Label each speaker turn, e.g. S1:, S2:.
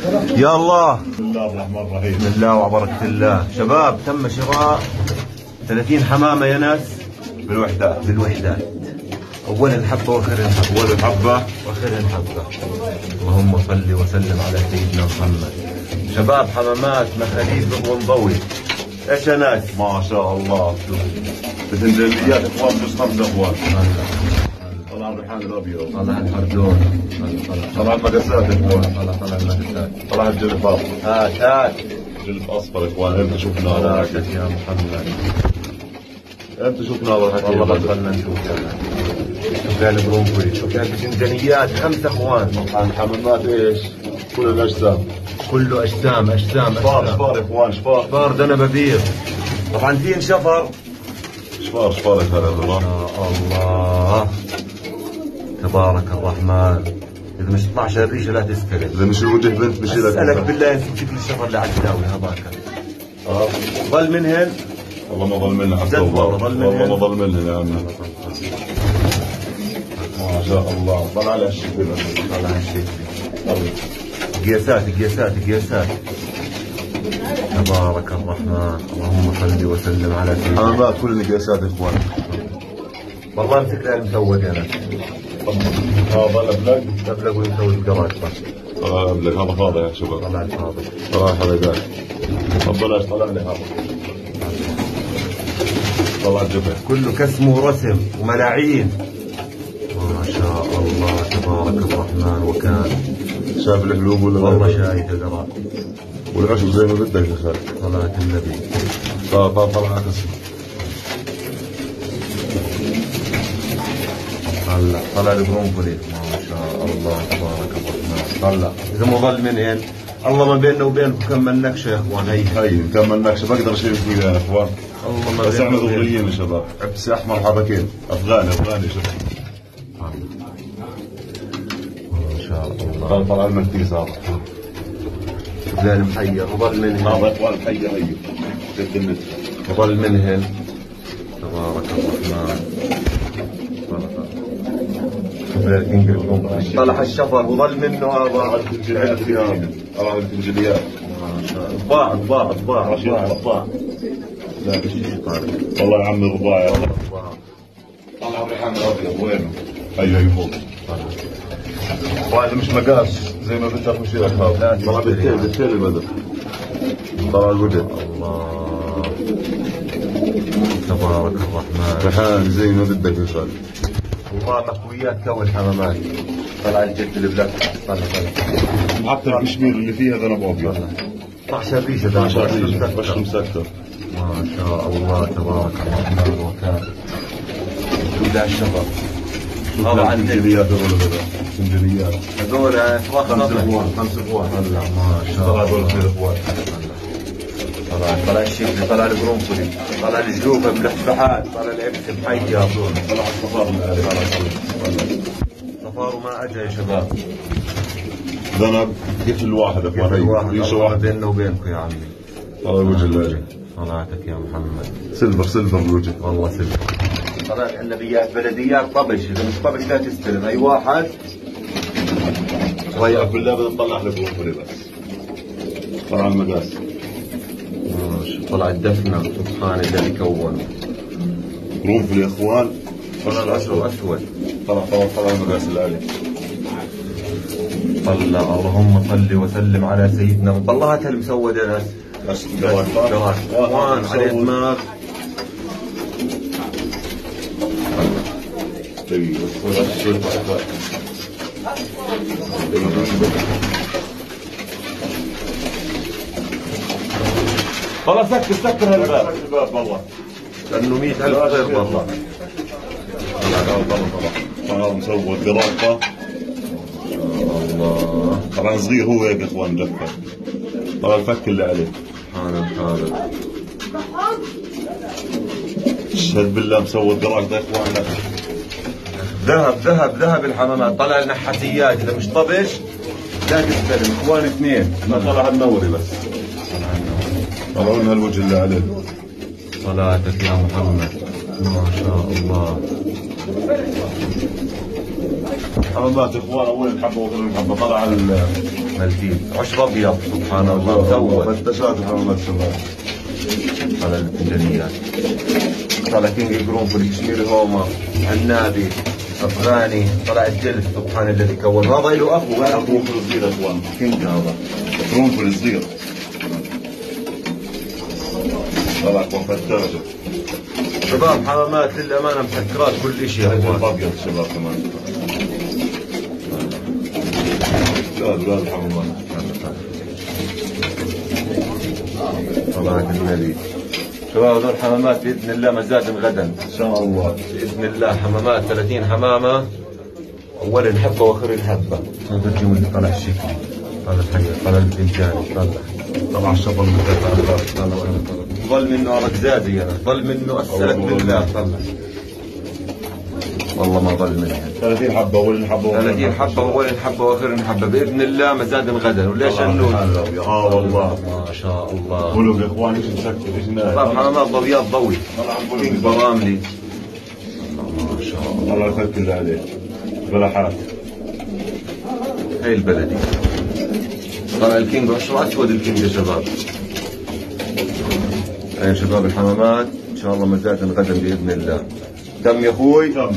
S1: يا الله.
S2: بسم الله الرحمن الرحيم.
S1: بسم الله وبركة الله. شباب تم شراء 30 حمامة يا ناس بالوحدات. أولا حبة وآخرها حبة.
S2: أول حبة
S1: وآخرها حبة. اللهم صل وسلم على سيدنا محمد. شباب حمامات مخاليف ونضوي. ايش يا ناس؟
S2: ما شاء الله. بتنجليات اخوان مش 5 اخوان. طلع الريحان الابيض.
S1: طلع الحردون.
S2: طلع المقاسات اخوان.
S1: طلع المقاسات.
S2: طلع الجلف اصفر.
S1: هات
S2: جلف اصفر اخوان. امتى شفناه؟
S1: صلاتك يا محمد.
S2: امتى شفناه بالحكي؟
S1: والله بطلنا نشوف كمان. شوف قال برونكولي، شوف قال بتنجانيات 5 اخوان.
S2: طبعا الحمامات ايش؟ كل الاجسام.
S1: كله اجسام.
S2: شفار يا اخوان.
S1: شفار دنبابير. طبعا في شفر.
S2: شفار يا خالد الله.
S1: يا الله تبارك الرحمن. اذا مش 12 ريشه لا تستلم.
S2: اذا مش الوجه بنت بشيلك.
S1: اسالك بالله يمسك لي الشفر اللي على الداوي هذاك. ضل منهن.
S2: والله ما ضل منها حتى والله ما ضل منها يا عمي. ما شاء الله. طلع على الشكل.
S1: طلع الشكل. قياسات. تبارك الرحمن. اللهم صل وسلم على سيدنا.
S2: حمامات كل القياسات يا اخوان.
S1: والله امسك لها المسود يا ناس.
S2: هذا
S1: الابلق ويسوي القراش.
S2: طلع الابلق. هذا فاضي يا شباب.
S1: طلع الفاضي.
S2: طلع حلقات. طب بلاش طلع لي هذا. طلع الجبل.
S1: كله كسم ورسم وملاعين. ما شاء الله تبارك الرحمن. وكان
S2: شايف القلوب ولا
S1: والله شايف القراش.
S2: والعشب زي ما بدك يا خالد.
S1: صلاة النبي.
S2: طلع قسم.
S1: طلع البرونكولي. ما شاء الله تبارك الرحمن. طلع اذا ما ضل منهن. الله ما بيننا وبينكم كمل نكشه يا اخوان. هي
S2: نكمل نكشه. بقدر اشيل فيها يا اخوان.
S1: الله ما
S2: بس احنا ضروريين يا شباب. عبسي احمر حبكين. افغاني شوف.
S1: ما شاء الله.
S2: طلع المنتيز هذا.
S1: لا المحير وظل منهن.
S2: هذا اخوان الحيه هي. جد النتفه.
S1: وظل منهن. تبارك الرحمن. طلع الشفر وظل منه هذا.
S2: طلع التنجليات.
S1: ضباع.
S2: لا والله يا عمي رضاع. طلع الريحان الابيض وينه؟ ايوه فوق. وهذا مش مقاس زي ما بدك مشيلك هذا. طلع بالتيل البدر. طلع الوجه.
S1: الله تبارك الرحمن.
S2: ريحان زي ما بدك يا خالد.
S1: والله مكويات كون حمامات. طلع الجد البلاك. طلع
S2: حتى الكشمير اللي فيها ذنب ابيض.
S1: 12 ريشه.
S2: 12 ريشه بس مسكر.
S1: ما شاء الله تبارك الرحمن. وكان شوف ذا الشفر. طبعا
S2: سنجليات سنجليات
S1: هذول 5 اخوان. ما شاء الله.
S2: هذول خير اخوان.
S1: طلع الشكل. طلع البرونكولي. طلع الجلوبه ملحفحات. طلع العبس محير.
S2: طلع الصفار اللي عليه.
S1: صفار وما اجى يا شباب.
S2: ذنب كيف الواحد اخوان.
S1: ريشه واحد بيننا وبينكم يا عمي.
S2: طلع الوجه اللي
S1: صلاتك يا محمد.
S2: سيلفر بالوجه.
S1: والله سلفر. طلعت النبيات بلديات طبش. اذا مش طبش لا تستلم. اي واحد
S2: غير بالله بدنا نطلع لك برونكولي بس. طلع المقاس.
S1: طلع الدفنه. سبحان الذي كون.
S2: برونكولي يا اخوان.
S1: طلع الاسود.
S2: طلع المقاس اللي عليه.
S1: طلع. اللهم صل وسلم على سيدنا. طلعت المسود يا ناس.
S2: بس
S1: اخوان عليه دماغ.
S2: خلاص سكر الباب والله.
S1: لانه 100,000 طير والله.
S2: طلع مسود قراطه.
S1: الله.
S2: طبعا صغير هو هيك يا اخوان جفه. طلع الفك اللي عليه.
S1: سبحان الخالق.
S2: اشهد بالله مسود قراطه يا اخوان.
S1: ذهب الحمامات. طلع النحاسيات. اذا مش طبش لا تستلم. اخوان 2.
S2: طلع النوري بس. طلعوا لنا الوجه اللي عليه.
S1: صلاتك يا محمد. ما شاء الله.
S2: حمامات اخوان. اول حبه واخر حبه. طلع
S1: مالتيز عشر ابيض سبحان الله مزود.
S2: فتشات الحمامات شباب.
S1: على الفنجانيات طلع كينج قرنفل كشمير هوما عنابي افغاني طلع الجلف سبحان الذي كون. هذا له اخو
S2: قرنفل صغير يا اخوان.
S1: كينج هذا
S2: قرنفل صغير. طلع فتاجة.
S1: شباب حمامات للامانه مسكرات كل شيء يا اخوان.
S2: ابيض شباب كمان. لا الحمامات.
S1: طلعت النبي. شباب هذول حمامات باذن الله مزاجن غدا
S2: ان شاء الله
S1: باذن الله. حمامات 30 حمامه اول حبه واخر حبه. هذا الجو اللي طلع الشكل هذا الحقيقه طلع الفنجان
S2: طلع الشفر
S1: طلع ظل منه ركزازي انا ظل منه اسالك بالله طلع والله ما ظل منه
S2: 30 حبه اول حبه
S1: 30 حبه اول حبه واخر حبه باذن الله مزاجن غدا. وليش انه
S2: والله
S1: ما شاء الله.
S2: قولوا يا اخوان ايش مسكر ايش نايم.
S1: طب حمامات ضويات ضوي كينج براملي ما شاء الله.
S2: الله يفك اللي عليه بلحات.
S1: هي البلدي طلع الكينج عشرة اسود الكينج يا شباب. هاي شباب الحمامات ان شاء الله مزاجن غدا باذن الله. تم يا اخوي؟
S2: تم.